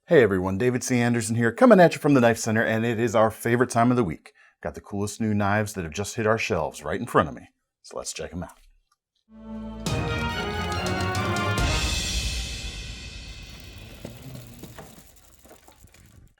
Hey everyone, David C. Anderson here, coming at you from the Knife Center, and it is our favorite time of the week. Got the coolest new knives that have just hit our shelves right in front of me. So let's check them out.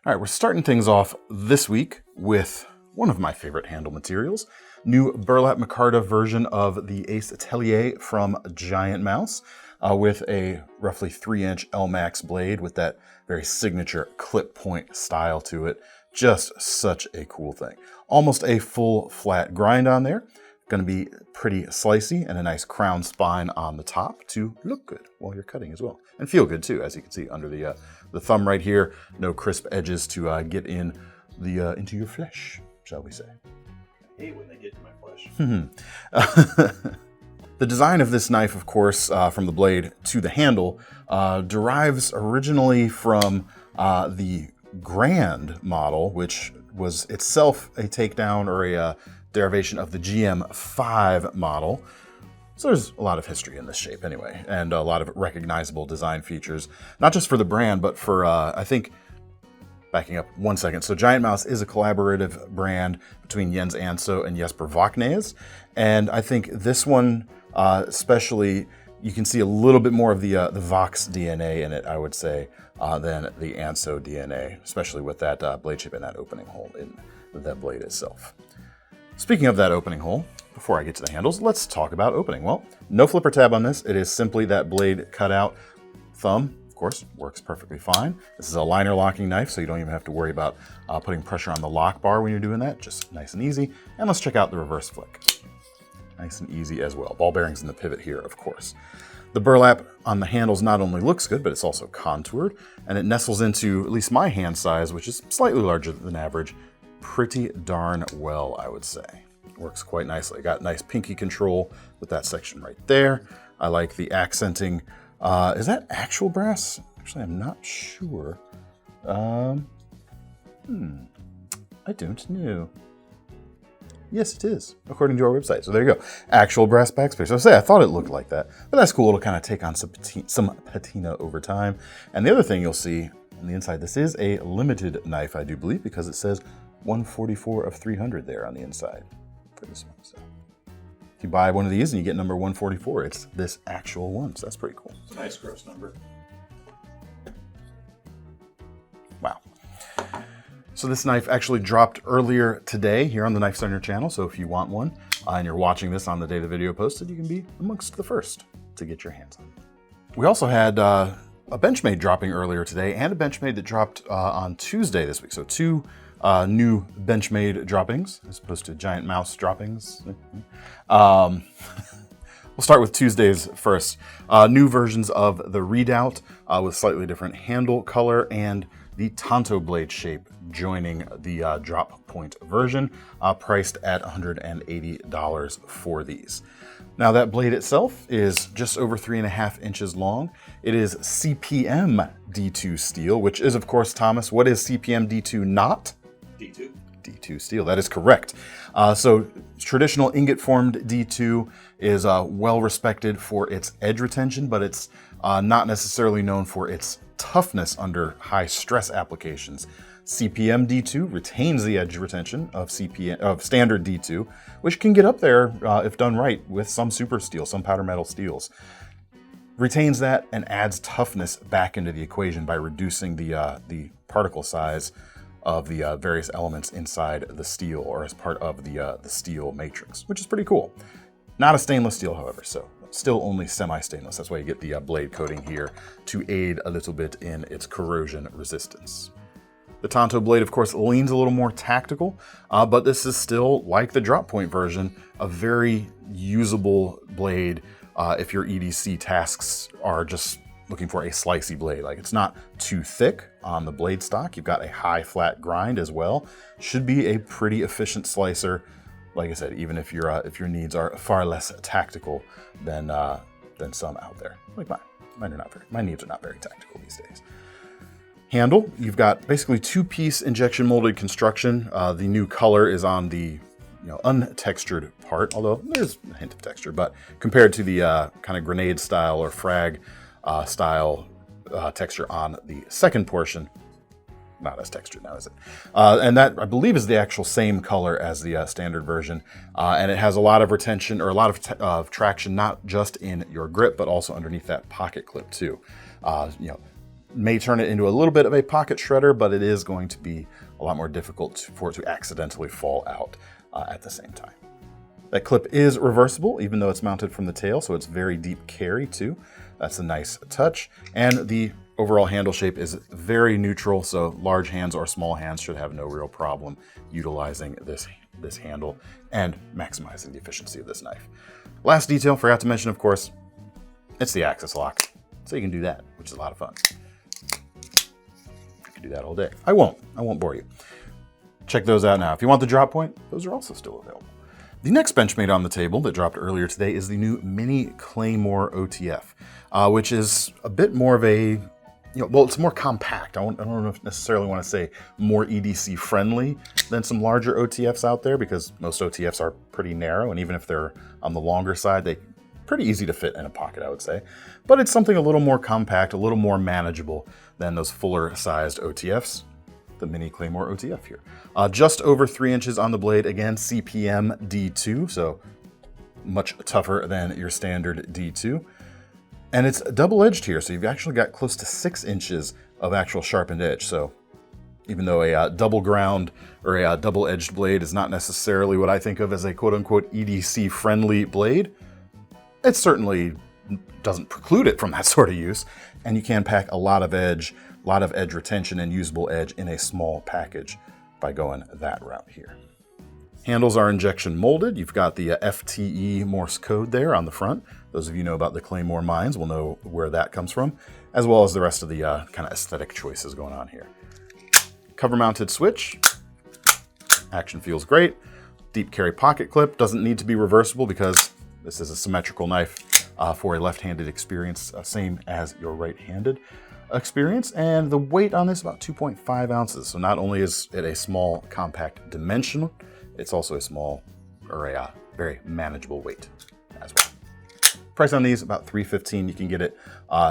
All right, we're starting things off this week with one of my favorite handle materials, new Burlap Micarta version of the Aes Atelier from GiantMouse, with a roughly 3-inch L-Max blade with that very signature clip point style to it. Just such a cool thing. Almost a full flat grind on there. Going to be pretty slicey and a nice crown spine on the top to look good while you're cutting as well. And feel good too, as you can see under the thumb right here. No crisp edges to get in into your flesh, shall we say. I hate when they get in my flesh. The design of this knife, of course, from the blade to the handle, derives originally from the Grand model, which was itself a takedown or a derivation of the GM5 model. So there's a lot of history in this shape anyway, and a lot of recognizable design features, not just for the brand, but for, I think, backing up 1 second. So GiantMouse is a collaborative brand between Jens Anso and Jesper Vaknes. And I think this one, especially, you can see a little bit more of the Vox DNA in it, I would say, than the Anso DNA, especially with that blade shape and that opening hole in that blade itself. Speaking of that opening hole, before I get to the handles, let's talk about opening. Well, no flipper tab on this. It is simply that blade cutout. Thumb, of course, works perfectly fine. This is a liner locking knife, so you don't even have to worry about putting pressure on the lock bar when you're doing that. Just nice and easy. And let's check out the reverse flick. Nice and easy as well. Ball bearings in the pivot here, of course. The burlap on the handles not only looks good, but it's also contoured, and it nestles into, at least my hand size, which is slightly larger than average, pretty darn well, I would say. Works quite nicely. Got nice pinky control with that section right there. I like the accenting. Is that actual brass? Actually, I'm not sure. I don't know. Yes, it is, according to our website. So there you go. Actual brass backspace. I thought it looked like that, but that's cool. It'll kind of take on some patina over time. And the other thing you'll see on the inside, this is a limited knife, I do believe, because it says 144 of 300 there on the inside for this one. So if you buy one of these and you get number 144, it's this actual one. So that's pretty cool. It's a nice gross number. Wow. So this knife actually dropped earlier today here on the Knife Center channel. So if you want one and you're watching this on the day the video posted, you can be amongst the first to get your hands on it. We also had a Benchmade dropping earlier today and a Benchmade that dropped on Tuesday this week. So two new Benchmade droppings as opposed to GiantMouse droppings. We'll start with Tuesday's first. New versions of the Redoubt with slightly different handle color and the Tanto blade shape joining the drop point version, priced at $180 for these. Now that blade itself is just over 3.5 inches long. It is CPM D2 steel, which is, of course, Thomas, what is CPM D2 not? D2. D2 steel, that is correct. So traditional ingot formed D2 is well respected for its edge retention, but it's not necessarily known for its toughness under high stress applications. CPM D2 retains the edge retention of standard D2, which can get up there if done right with some super steel, some powder metal steels. Retains that and adds toughness back into the equation by reducing the particle size of the various elements inside the steel or as part of the steel matrix, which is pretty cool. Not a stainless steel, however, so still only semi-stainless. That's why you get the blade coating here to aid a little bit in its corrosion resistance. The Tanto blade, of course, leans a little more tactical, but this is still, like the drop point version, a very usable blade if your EDC tasks are just looking for a slicey blade. Like, it's not too thick on the blade stock. You've got a high flat grind as well. Should be a pretty efficient slicer. Like I said, even if your needs are far less tactical than some out there, like mine. My needs are not very tactical these days. Handle, you've got basically two-piece injection molded construction. The new color is on the untextured part, although there's a hint of texture, but compared to the kind of grenade style or frag style texture on the second portion. Not as textured now, is it? And that, I believe, is the actual same color as the standard version. And it has a lot of retention, or a lot of traction, not just in your grip, but also underneath that pocket clip too. You know, may turn it into a little bit of a pocket shredder, but it is going to be a lot more difficult for it to accidentally fall out at the same time. That clip is reversible, even though it's mounted from the tail, so it's very deep carry too. That's a nice touch. And the overall handle shape is very neutral, so large hands or small hands should have no real problem utilizing this handle and maximizing the efficiency of this knife. Last detail, forgot to mention, of course, it's the axis lock. So you can do that, which is a lot of fun. I can do that all day. I won't bore you. Check those out now. If you want the drop point, those are also still available. The next Benchmade on the table that dropped earlier today is the new Mini Claymore OTF, which is a bit more of a, well, it's more compact. I don't necessarily want to say more EDC friendly than some larger OTFs out there, because most OTFs are pretty narrow, and even if they're on the longer side, they're pretty easy to fit in a pocket, I would say. But it's something a little more compact, a little more manageable than those fuller sized OTFs. The Mini Claymore OTF here. Just over 3 inches on the blade, again, CPM D2, so much tougher than your standard D2. And it's double-edged here, so you've actually got close to 6 inches of actual sharpened edge. So even though a double ground or a double-edged blade is not necessarily what I think of as a quote-unquote EDC-friendly blade, it certainly doesn't preclude it from that sort of use. And you can pack a lot of edge retention and usable edge in a small package by going that route here. Handles are injection molded. You've got the FTE Morse code there on the front. Those of you who know about the Claymore mines will know where that comes from, as well as the rest of the kind of aesthetic choices going on here. Cover mounted switch. Action feels great. Deep carry pocket clip. Doesn't need to be reversible because this is a symmetrical knife for a left-handed experience, same as your right-handed experience. And the weight on this is about 2.5 ounces. So not only is it a small, compact dimension, it's also a small, or a very manageable weight as well. Price on these about $3.15. You can get it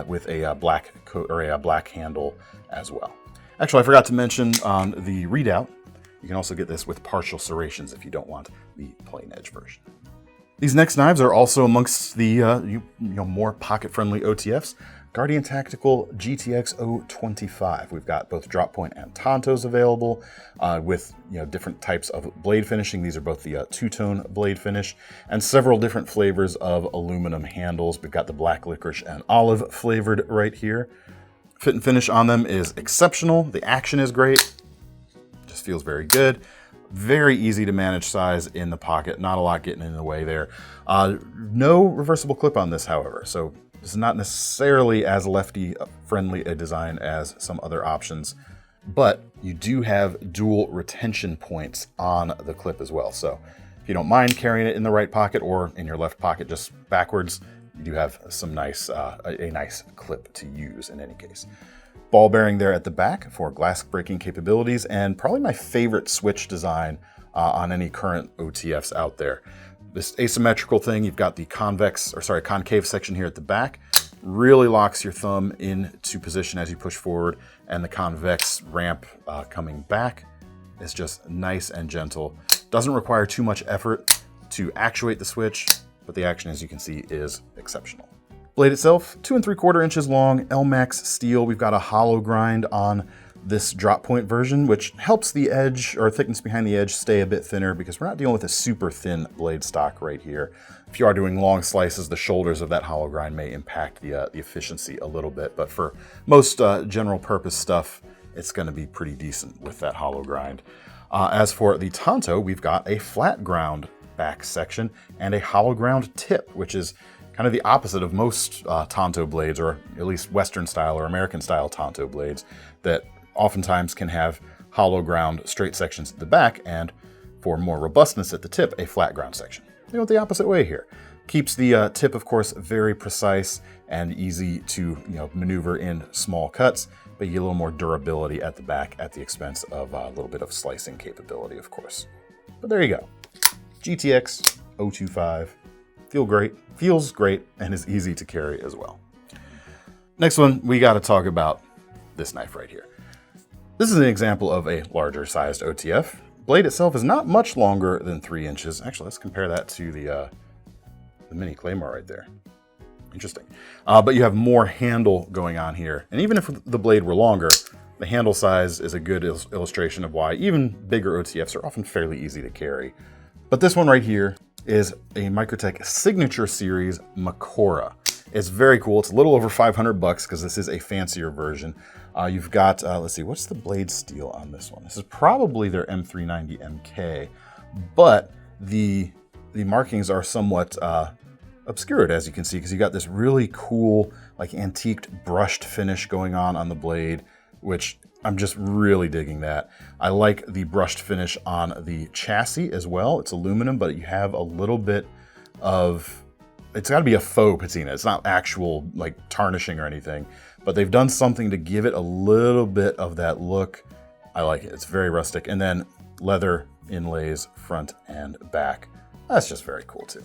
with a black coat or a black handle as well. Actually, I forgot to mention on the Redoubt, you can also get this with partial serrations if you don't want the plain edge version. These next knives are also amongst the more pocket-friendly OTFs. Guardian Tactical GTX 025. We've got both drop point and Tantos available with different types of blade finishing. These are both the two-tone blade finish and several different flavors of aluminum handles. We've got the black licorice and olive flavored right here. Fit and finish on them is exceptional. The action is great. Just feels very good. Very easy to manage size in the pocket. Not a lot getting in the way there. No reversible clip on this, however. So this is not necessarily as lefty-friendly a design as some other options, but you do have dual retention points on the clip as well. So if you don't mind carrying it in the right pocket or in your left pocket just backwards, you do have some nice, a nice clip to use in any case. Ball bearing there at the back for glass breaking capabilities, and probably my favorite switch design on any current OTFs out there. This asymmetrical thing, you've got the concave section here at the back, really locks your thumb into position as you push forward, and the convex ramp coming back is just nice and gentle. Doesn't require too much effort to actuate the switch, but the action, as you can see, is exceptional. Blade itself, 2 3/4 inches long, Elmax steel. We've got a hollow grind on this drop point version, which helps the edge or thickness behind the edge stay a bit thinner because we're not dealing with a super thin blade stock right here. If you are doing long slices, the shoulders of that hollow grind may impact the efficiency a little bit, but for most general purpose stuff, it's going to be pretty decent with that hollow grind. As for the Tanto, we've got a flat ground back section and a hollow ground tip, which is kind of the opposite of most Tanto blades, or at least Western style or American style Tanto blades that oftentimes can have hollow ground straight sections at the back, and for more robustness at the tip, a flat ground section. They go the opposite way here. Keeps the tip, of course, very precise and easy to maneuver in small cuts, but you get a little more durability at the back at the expense of a little bit of slicing capability, of course. But there you go. GTX 025. Feels great, and is easy to carry as well. Next one, we got to talk about this knife right here. This is an example of a larger sized OTF. Blade itself is not much longer than 3 inches. Actually, let's compare that to the mini Claymore right there. Interesting. But you have more handle going on here. And even if the blade were longer, the handle size is a good illustration of why even bigger OTFs are often fairly easy to carry. But this one right here is a Microtech Signature Series Makora. It's very cool. It's a little over $500 because this is a fancier version. You've got, let's see, what's the blade steel on this one? This is probably their M390 MK, but the markings are somewhat obscured, as you can see, because you got this really cool, like antiqued brushed finish going on the blade, which I'm just really digging that. I like the brushed finish on the chassis as well. It's aluminum, but you have a little bit of, it's got to be a faux patina. It's not actual like tarnishing or anything, but they've done something to give it a little bit of that look. I like it. It's very rustic. And then leather inlays front and back. That's just very cool too.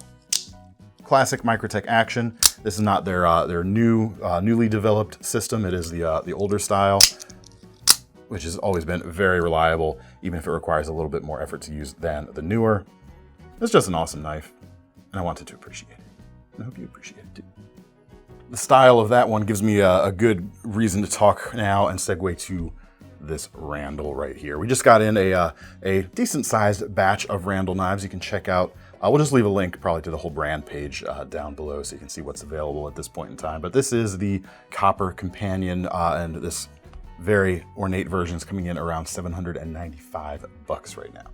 Classic Microtech action. This is not their newly developed system. It is the older style, which has always been very reliable, even if it requires a little bit more effort to use than the newer. It's just an awesome knife, and I wanted to appreciate it. I hope you appreciate it too. The style of that one gives me a good reason to talk now and segue to this Randall right here. We just got in a decent sized batch of Randall knives you can check out. We'll just leave a link probably to the whole brand page down below so you can see what's available at this point in time. But this is the copper companion, and this very ornate version is coming in around $795 right now.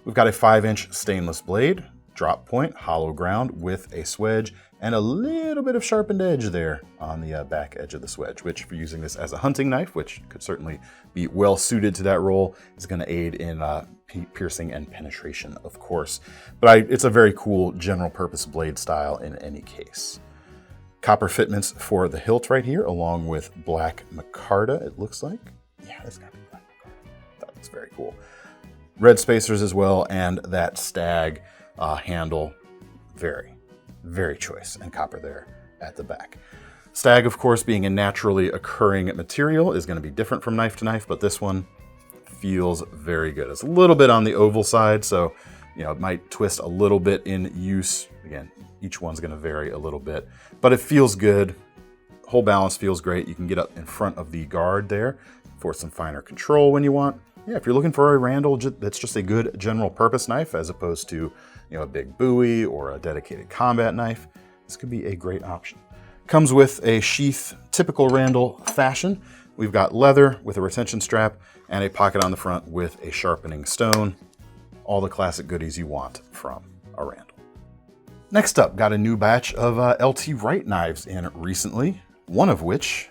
We've got a 5-inch stainless blade, drop point, hollow ground with a swedge, and a little bit of sharpened edge there on the back edge of the swedge, which for using this as a hunting knife, which could certainly be well suited to that role, is going to aid in piercing and penetration, of course. But it's a very cool general purpose blade style in any case. Copper fitments for the hilt right here, along with black micarta, it looks like. Yeah, that's got to be black micarta. That looks very cool. Red spacers as well, and that stag handle, very choice, and copper there at the back. Stag, of course, being a naturally occurring material, is going to be different from knife to knife, but this one feels very good. It's a little bit on the oval side, so it might twist a little bit in use. Again, each one's going to vary a little bit, but it feels good. Whole balance feels great. You can get up in front of the guard there for some finer control when you want. Yeah, if you're looking for a Randall that's just a good general purpose knife as opposed to a big Bowie or a dedicated combat knife, this could be a great option. Comes with a sheath, typical Randall fashion. We've got leather with a retention strap and a pocket on the front with a sharpening stone. All the classic goodies you want from a Randall. Next up, got a new batch of LT Wright knives in recently, one of which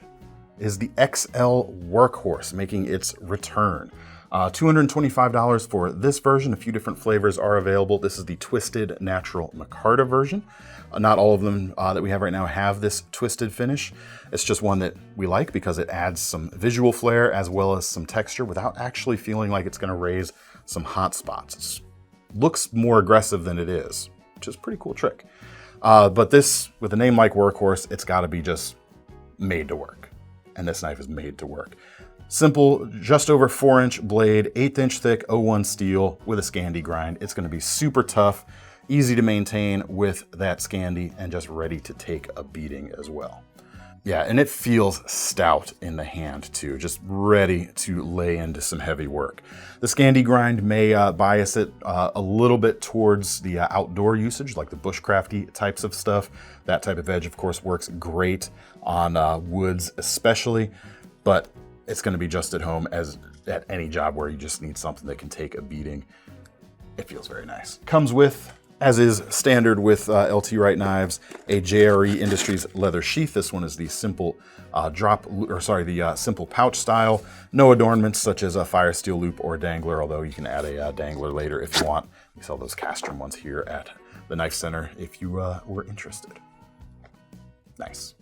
is the XL Workhorse making its return. $225 for this version. A few different flavors are available. This is the Twisted Natural Micarta version. Not all of them that we have right now have this twisted finish. It's just one that we like because it adds some visual flair as well as some texture without actually feeling like it's going to raise some hot spots. It looks more aggressive than it is, which is a pretty cool trick. But this, with a name like Workhorse, it's got to be just made to work. And this knife is made to work. Simple, just over 4-inch blade, 1/8-inch thick 01 steel with a Scandi grind. It's going to be super tough, easy to maintain with that Scandi, and just ready to take a beating as well. Yeah, and it feels stout in the hand too, just ready to lay into some heavy work. The Scandi grind may bias it a little bit towards the outdoor usage, like the bushcrafty types of stuff. That type of edge, of course, works great on woods especially, but it's going to be just at home as at any job where you just need something that can take a beating. It feels very nice. Comes with, as is standard with LT Wright knives, a JRE Industries leather sheath. This one is the simple simple pouch style. No adornments such as a fire steel loop or dangler, although you can add a dangler later if you want. We sell those castrum ones here at the KnifeCenter if you were interested. Nice.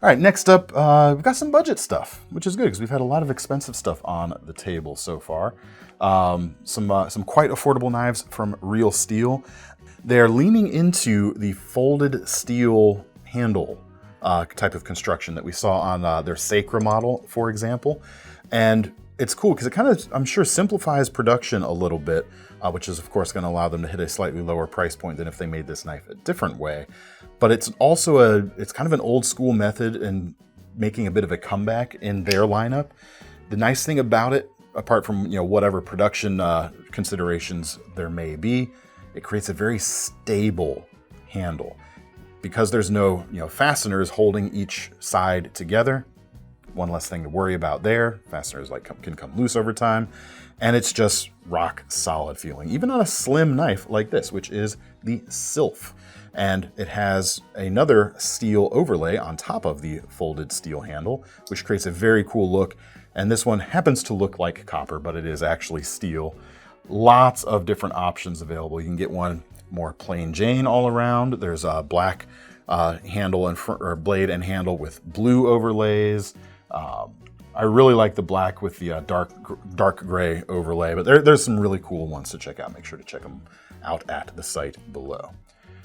All right, next up, we've got some budget stuff, which is good because we've had a lot of expensive stuff on the table so far. Some quite affordable knives from Real Steel. They're leaning into the folded steel handle type of construction that we saw on their Sacra model, for example. And it's cool because it kind of, I'm sure, simplifies production a little bit, which is of course going to allow them to hit a slightly lower price point than if they made this knife a different way. But it's also it's kind of an old school method in making a bit of a comeback in their lineup. The nice thing about it, apart from whatever production considerations there may be, it creates a very stable handle. Because there's no fasteners holding each side together, one less thing to worry about there. Fasteners can come loose over time, and it's just rock solid feeling, even on a slim knife like this, which is the Sylph. And it has another steel overlay on top of the folded steel handle, which creates a very cool look. And this one happens to look like copper, but it is actually steel. Lots of different options available. You can get one more plain Jane all around. There's a black handle and blade and handle with blue overlays. I really like the black with the dark gray overlay, but there's some really cool ones to check out. Make sure to check them out at the site below.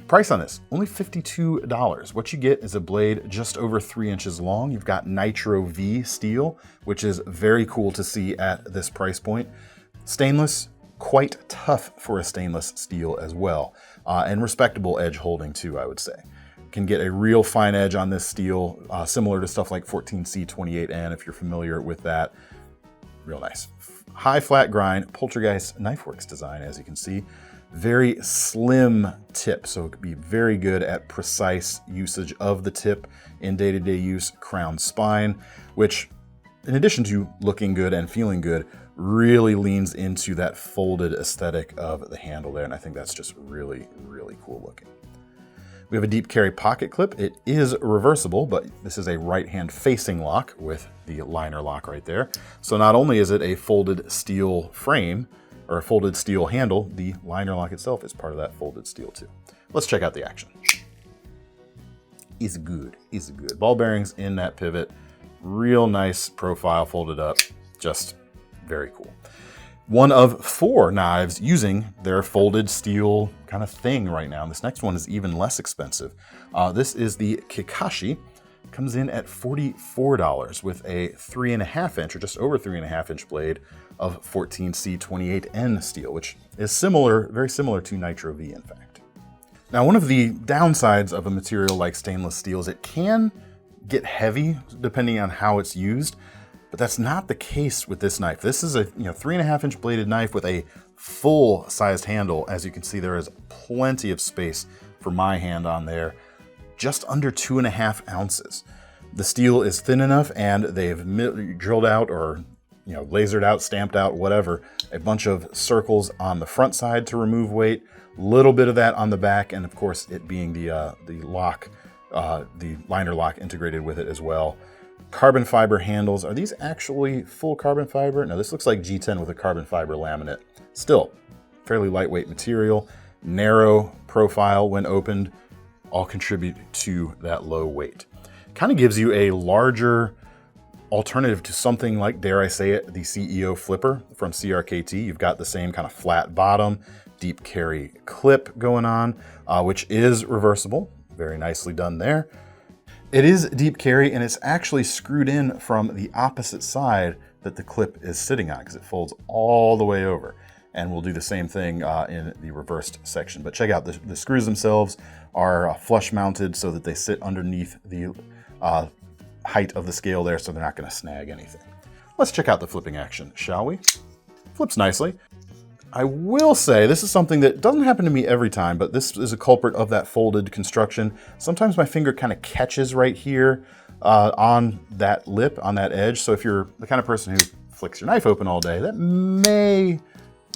Price on this, only $52. What you get is a blade just over 3 inches long. You've got Nitro V steel, which is very cool to see at this price point. Stainless, quite tough for a stainless steel as well, and respectable edge holding too, I would say. Can get a real fine edge on this steel, similar to stuff like 14C28N if you're familiar with that. Real nice. High flat grind, Poltergeist Knifeworks design, as you can see. Very slim tip, so it could be very good at precise usage of the tip in day-to-day use. Crown spine, which, in addition to looking good and feeling good, really leans into that folded aesthetic of the handle there, and I think that's just really, really cool looking. We have a deep carry pocket clip. It is reversible, but this is a right-hand facing lock with the liner lock right there. So not only is it a folded steel frame, or a folded steel handle, the liner lock itself is part of that folded steel too. Let's check out the action. Is good, is good. Ball bearings in that pivot. Real nice profile folded up. Just very cool. One of 4 knives using their folded steel kind of thing right now. This next one is even less expensive. This is the Kikashi. Comes in at $44 with a 3.5 inch or just over 3.5 inch blade of 14C28N steel, which is similar, very similar to Nitro V, in fact. Now, one of the downsides of a material like stainless steel is it can get heavy depending on how it's used, but that's not the case with this knife. This is a 3.5 inch bladed knife with a full-sized handle. As you can see, there is plenty of space for my hand on there. Just under 2.5 ounces. The steel is thin enough, and they've drilled out or lasered out, stamped out, whatever, a bunch of circles on the front side to remove weight, a little bit of that on the back, and of course it being the lock, the liner lock integrated with it as well. Carbon fiber handles. Are these actually full carbon fiber? No, this looks like G10 with a carbon fiber laminate. Still, fairly lightweight material, narrow profile when opened, all contribute to that low weight. Kind of gives you a larger alternative to something like, dare I say it, the CEO Flipper from CRKT. You've got the same kind of flat bottom, deep carry clip going on, which is reversible. Very nicely done there. It is deep carry, and it's actually screwed in from the opposite side that the clip is sitting on, because it folds all the way over. And we'll do the same thing in the reversed section. But check out, the screws themselves are flush mounted so that they sit underneath the height of the scale there, so they're not going to snag anything. Let's check out the flipping action, shall we? Flips nicely. I will say, this is something that doesn't happen to me every time, but this is a culprit of that folded construction. Sometimes my finger kind of catches right here on that lip, on that edge. So if you're the kind of person who flicks your knife open all day, that may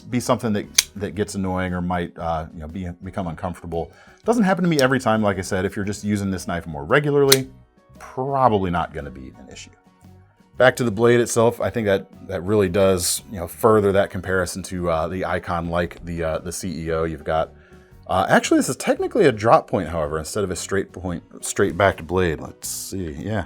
be something that gets annoying or might become uncomfortable. Doesn't happen to me every time. Like I said, if you're just using this knife more regularly, probably not going to be an issue. Back to the blade itself, I think that really does further that comparison to the icon like the CEO. You've got actually, this is technically a drop point, however, instead of a straight backed blade. Let's see, yeah,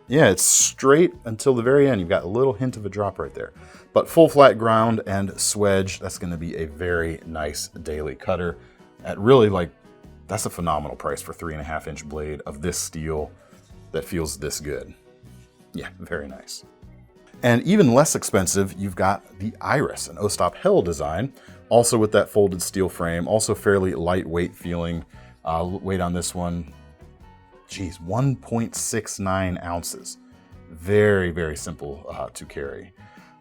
it's straight until the very end. You've got a little hint of a drop right there, but full flat ground and swedge. That's going to be a very nice daily cutter at really, that's a phenomenal price for 3.5 inch blade of this steel. that feels this good. Yeah, very nice. And even less expensive, you've got the Iris, an O-stop Hell design, also with that folded steel frame, also fairly lightweight feeling. Weight on this one, geez, 1.69 ounces. Very, very simple to carry.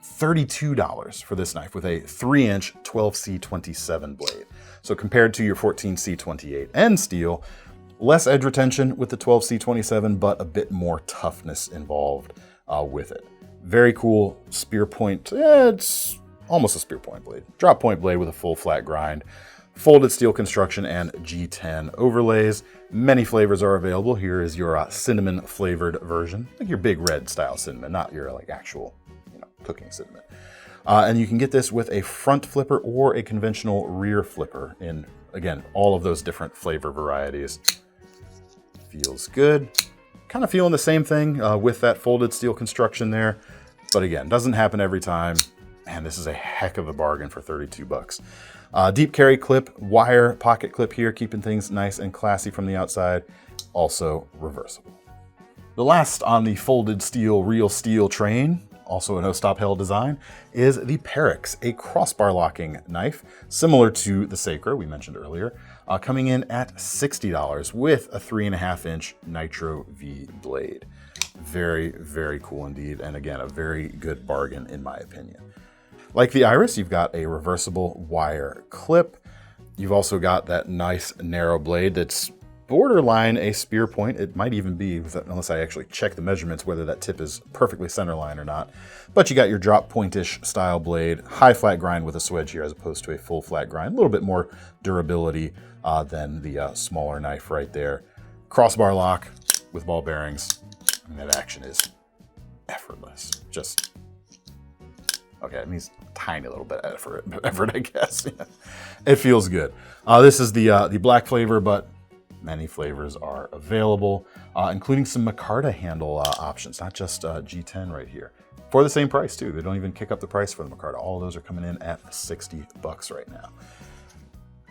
$32 for this knife with a 3-inch 12C27 blade. So compared to your 14C28N steel, less edge retention with the 12C27, but a bit more toughness involved with it. Very cool spear point. It's almost a spear point blade. Drop point blade with a full flat grind. Folded steel construction and G10 overlays. Many flavors are available. Here is your cinnamon flavored version, like your big red style cinnamon, not your like actual, cooking cinnamon. And you can get this with a front flipper or a conventional rear flipper in, again, all of those different flavor varieties. Feels good. Kind of feeling the same thing with that folded steel construction there. But again, doesn't happen every time. Man, this is a heck of a bargain for 32 bucks. Deep carry clip, wire pocket clip here, keeping things nice and classy from the outside. Also reversible. The last on the folded steel, real steel train, also an O-stop Hell design, is the Perix, a crossbar locking knife, similar to the Sacra we mentioned earlier, coming in at $60 with a 3.5-inch Nitro V blade. Very, very cool indeed, and again, a very good bargain in my opinion. Like the Iris, you've got a reversible wire clip. You've also got that nice narrow blade that's borderline a spear point. It might even be, unless I actually check the measurements, whether that tip is perfectly centerline or not. But you got your drop point-ish style blade, high flat grind with a swedge here as opposed to a full flat grind. A little bit more durability than the smaller knife right there. Crossbar lock with ball bearings. I mean, that action is effortless. Just, okay, it means a tiny little bit of effort, I guess. Yeah. It feels good. This is the black flavor, but many flavors are available, including some Micarta handle options, not just G10 right here. For the same price too. They don't even kick up the price for the Micarta. All of those are coming in at 60 bucks right now.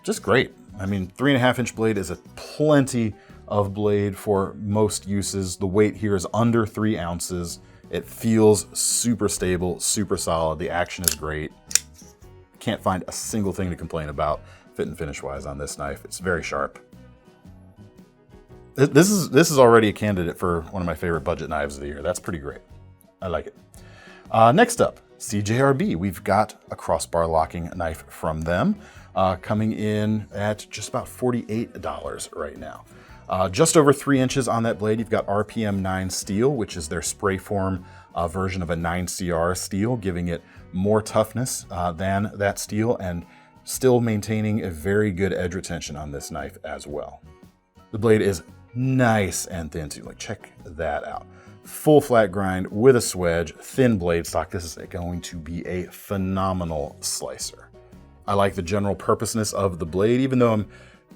Just great. I mean, 3.5-inch blade is a plenty of blade for most uses. The weight here is under 3 ounces. It feels super stable, super solid. The action is great. Can't find a single thing to complain about fit and finish wise on this knife. It's very sharp. This is already a candidate for one of my favorite budget knives of the year. That's pretty great. I like it. Next up, CJRB. We've got a crossbar locking knife from them, coming in at just about $48 right now. Just over 3 inches on that blade. You've got RPM 9 steel, which is their spray form version of a 9CR steel, giving it more toughness than that steel and still maintaining a very good edge retention on this knife as well. The blade is nice and thin too. Like, check that out. Full flat grind with a swedge, thin blade stock. This is going to be a phenomenal slicer. I like the general purposeness of the blade, even though I'm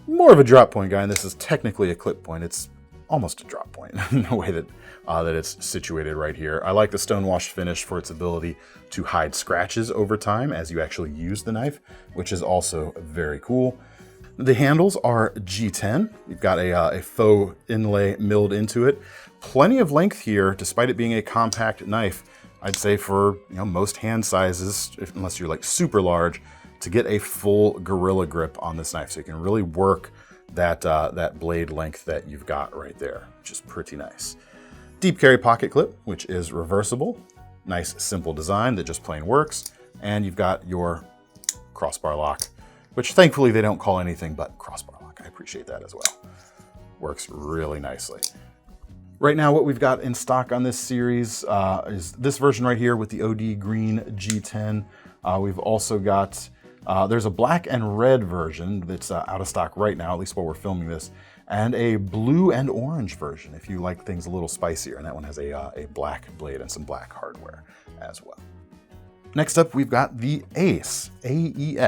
more of a drop point guy, and this is technically a clip point. It's almost a drop point in the way that it's situated right here. I like the stonewashed finish for its ability to hide scratches over time as you actually use the knife, which is also very cool. The handles are G10. You've got a faux inlay milled into it. Plenty of length here, despite it being a compact knife. I'd say for most hand sizes, unless you're like super large, to get a full gorilla grip on this knife, so you can really work that blade length that you've got right there, which is pretty nice. Deep carry pocket clip, which is reversible. Nice simple design that just plain works. And you've got your crossbar lock, which thankfully they don't call anything but crossbar lock. I appreciate that as well. Works really nicely. Right now, what we've got in stock on this series is this version right here with the OD green G10. We've also got, there's a black and red version that's out of stock right now, at least while we're filming this, and a blue and orange version if you like things a little spicier. And that one has a black blade and some black hardware as well. Next up, we've got the Aes, Aes,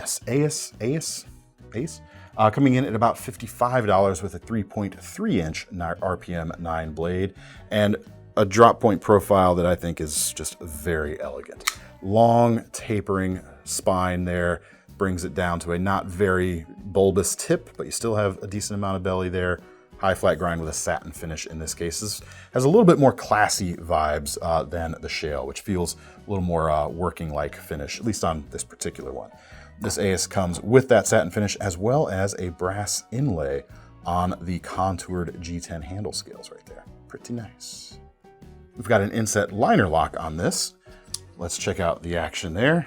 coming in at about $55 with a 3.3-inch RPM 9 blade and a drop point profile that I think is just very elegant. Long tapering spine there, brings it down to a not very bulbous tip, but you still have a decent amount of belly there. high flat grind with a satin finish in this case. This has a little bit more classy vibes than the Shale, which feels a little more working-like finish, at least on this particular one. This Aes comes with that satin finish as well as a brass inlay on the contoured G10 handle scales right there. Pretty nice. We've got an inset liner lock on this. Let's check out the action there.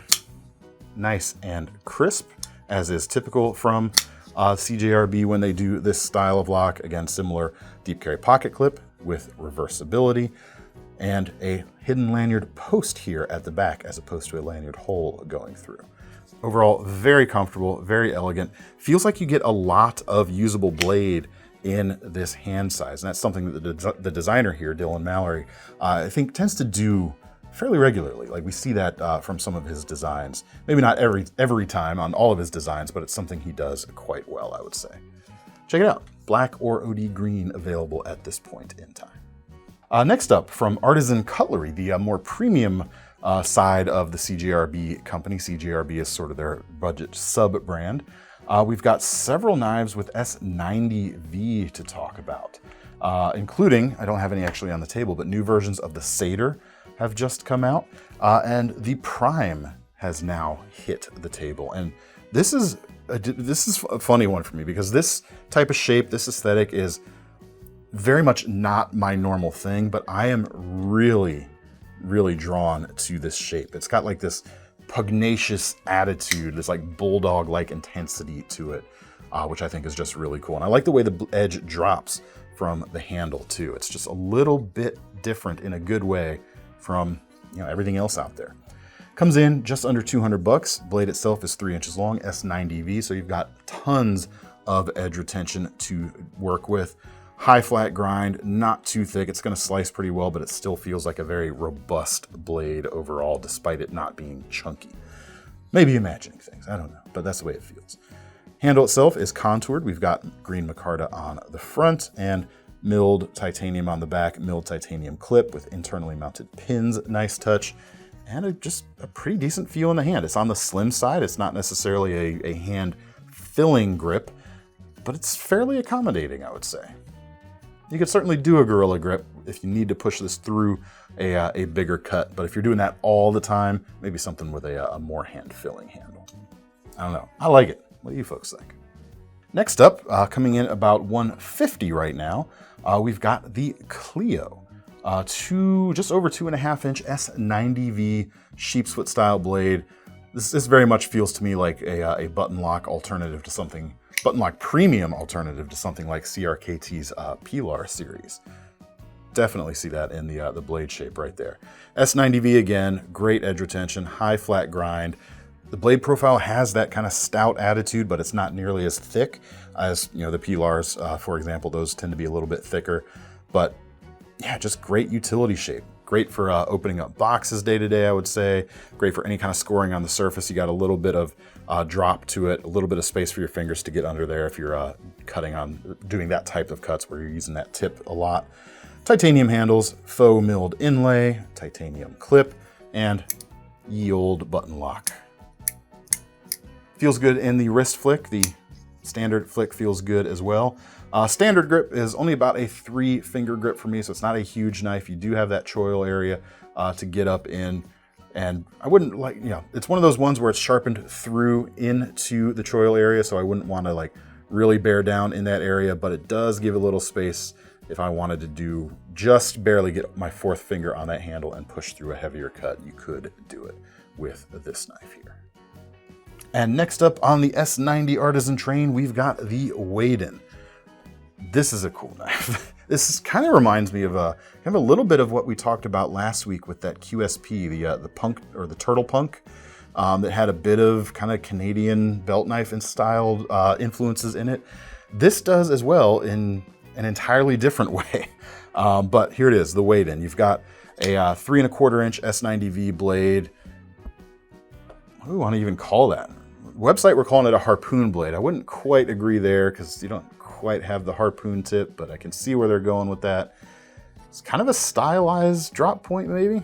Nice and crisp, as is typical from CJRB when they do this style of lock. Again, similar deep carry pocket clip with reversibility and a hidden lanyard post here at the back as opposed to a lanyard hole going through. Overall, very comfortable, very elegant. Feels like you get a lot of usable blade in this hand size. And that's something that the designer here, Dylan Mallory, I think tends to do fairly regularly. Like we see that from some of his designs. Maybe not every time on all of his designs, but it's something he does quite well, I would say. Check it out. Black or OD green available at this point in time. Next up, from Artisan Cutlery, the more premium side of the CJRB company. CJRB is sort of their budget sub-brand. We've got several knives with S90V to talk about, including, I don't have any actually on the table, but new versions of the Satyr have just come out, and the Prime has now hit the table. And this is a funny one for me because this type of shape, this aesthetic is very much not my normal thing, but I am really drawn to this shape. It's got like this pugnacious attitude, this like bulldog-like intensity to it, which I think is just really cool. And I like the way the edge drops from the handle too. It's just a little bit different in a good way from everything else out there. Comes in just under 200 bucks. Blade itself is 3 inches long, S90V, so you've got tons of edge retention to work with. High flat grind, not too thick. It's going to slice pretty well, but it still feels like a very robust blade overall, despite it not being chunky. Maybe imagining things, I don't know, but that's the way it feels. Handle itself is contoured. We've got green micarta on the front and milled titanium on the back, milled titanium clip with internally mounted pins, nice touch, and just a pretty decent feel in the hand. It's on the slim side. It's not necessarily a hand-filling grip, but it's fairly accommodating, I would say. You could certainly do a gorilla grip if you need to push this through a bigger cut, but if you're doing that all the time, maybe something with a more hand-filling handle. I don't know. I like it. What do you folks think? Next up, coming in about $150 right now, we've got the Cleo, just over 2.5 inch S90V sheepsfoot style blade. This very much feels to me like a button lock alternative to something, button lock premium alternative to something like CRKT's Pilar series. Definitely see that in the blade shape right there. S90V again, great edge retention, high flat grind. The blade profile has that kind of stout attitude, but it's not nearly as thick as the Pilars, for example. Those tend to be a little bit thicker, but yeah, just great utility shape. Great for opening up boxes day to day, I would say. Great for any kind of scoring on the surface. You got a little bit of drop to it, a little bit of space for your fingers to get under there if you're doing that type of cuts where you're using that tip a lot. Titanium handles, faux milled inlay, titanium clip, and ye olde button lock. Feels good in the wrist flick. The standard flick feels good as well. Standard grip is only about a 3-finger grip for me, so it's not a huge knife. You do have that choil area to get up in, and I wouldn't it's one of those ones where it's sharpened through into the choil area, so I wouldn't want to really bear down in that area, but it does give a little space if I wanted to just barely get my 4th finger on that handle and push through a heavier cut. You could do it with this knife here. And next up on the S90 Artisan train, we've got the Weyden. This is a cool knife. This kind of reminds me of a little bit of what we talked about last week with that QSP, the punk or the turtle punk, that had a bit of kind of Canadian belt knife and style influences in it. This does as well in an entirely different way. But here it is, the Weyden. You've got a 3¼ inch S90V blade. What do we want to even call that? Website, we're calling it a harpoon blade. I wouldn't quite agree there because you don't quite have the harpoon tip, but I can see where they're going with that. It's kind of a stylized drop point, maybe?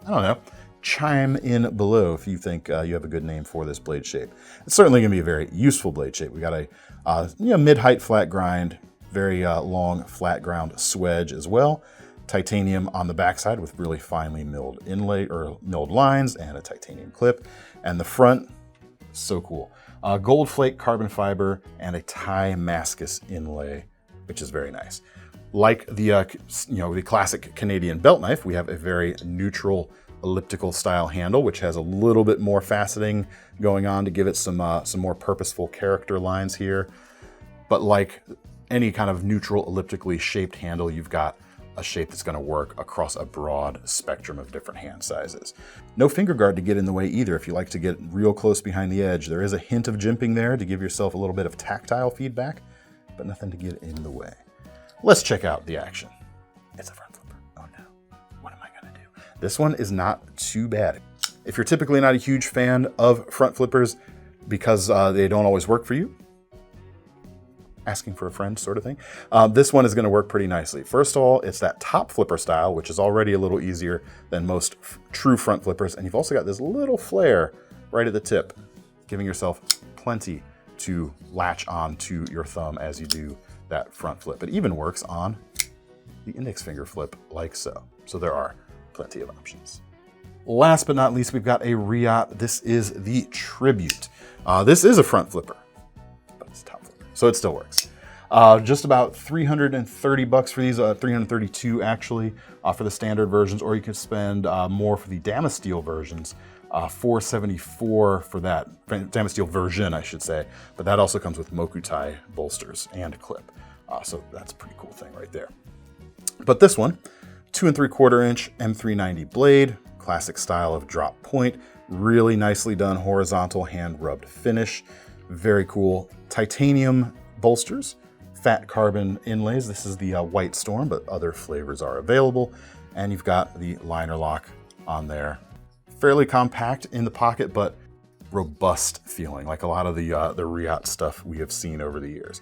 I don't know. Chime in below if you think you have a good name for this blade shape. It's certainly going to be a very useful blade shape. We got a mid-height flat grind, very long flat ground swedge as well. Titanium on the backside with really finely milled inlay or milled lines and a titanium clip. And the front, so cool. Gold flake carbon fiber and a tie mascus inlay, which is very nice. Like the the classic Canadian belt knife, we have a very neutral elliptical style handle, which has a little bit more faceting going on to give it some more purposeful character lines here. But like any kind of neutral elliptically shaped handle, you've got a shape that's going to work across a broad spectrum of different hand sizes. No finger guard to get in the way either. If you like to get real close behind the edge, there is a hint of jimping there to give yourself a little bit of tactile feedback, but nothing to get in the way. Let's check out the action. It's a front flipper. Oh no, what am I gonna do? This one is not too bad. If you're typically not a huge fan of front flippers because they don't always work for you, asking for a friend sort of thing, this one is gonna work pretty nicely. First of all, it's that top flipper style, which is already a little easier than most true front flippers. And you've also got this little flare right at the tip, giving yourself plenty to latch on to your thumb as you do that front flip. It even works on the index finger flip like so. So there are plenty of options. Last but not least, we've got a Reate. This is the Tribute. This is a front flipper, but it's a top flipper, so it still works. Just about 330 bucks for these, 332 actually for the standard versions, or you can spend more for the Damasteel versions. 474 for that Damasteel version, I should say, but that also comes with Mokutai bolsters and a clip. So that's a pretty cool thing right there. But this one, 2 3/4 inch M390 blade, classic style of drop point, really nicely done horizontal hand rubbed finish, very cool. Titanium bolsters, fat carbon inlays. This is the White Storm, but other flavors are available. And you've got the liner lock on there. Fairly compact in the pocket, but robust feeling, like a lot of the Reate stuff we have seen over the years.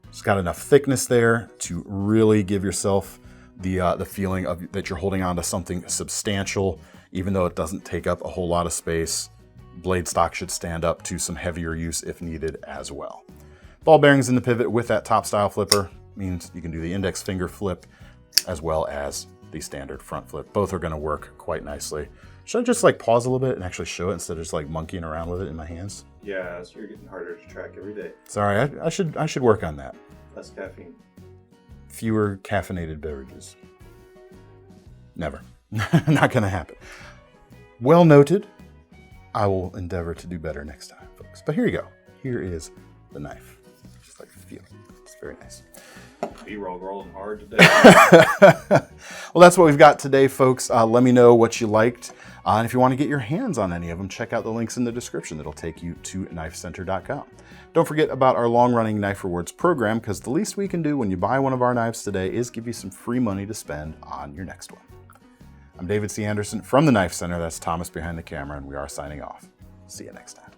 It's got enough thickness there to really give yourself the feeling of that you're holding on to something substantial, even though it doesn't take up a whole lot of space. Blade stock should stand up to some heavier use if needed as well. Ball bearings in the pivot with that top style flipper means you can do the index finger flip as well as the standard front flip. Both are going to work quite nicely. Should I just like pause a little bit and actually show it instead of just like monkeying around with it in my hands? Yeah, so you're getting harder to track every day. Sorry, I should work on that. Less caffeine. Fewer caffeinated beverages. Never. Not gonna happen. Well noted. I will endeavor to do better next time, folks. But here you go. Here is the knife. Just like the feel. It's very nice. B-roll rolling hard today. Well, that's what we've got today, folks. Let me know what you liked. And if you want to get your hands on any of them, check out the links in the description. That'll take you to KnifeCenter.com. Don't forget about our long-running Knife Rewards program, because the least we can do when you buy one of our knives today is give you some free money to spend on your next one. I'm David C. Anderson from the Knife Center. That's Thomas behind the camera, and we are signing off. See you next time.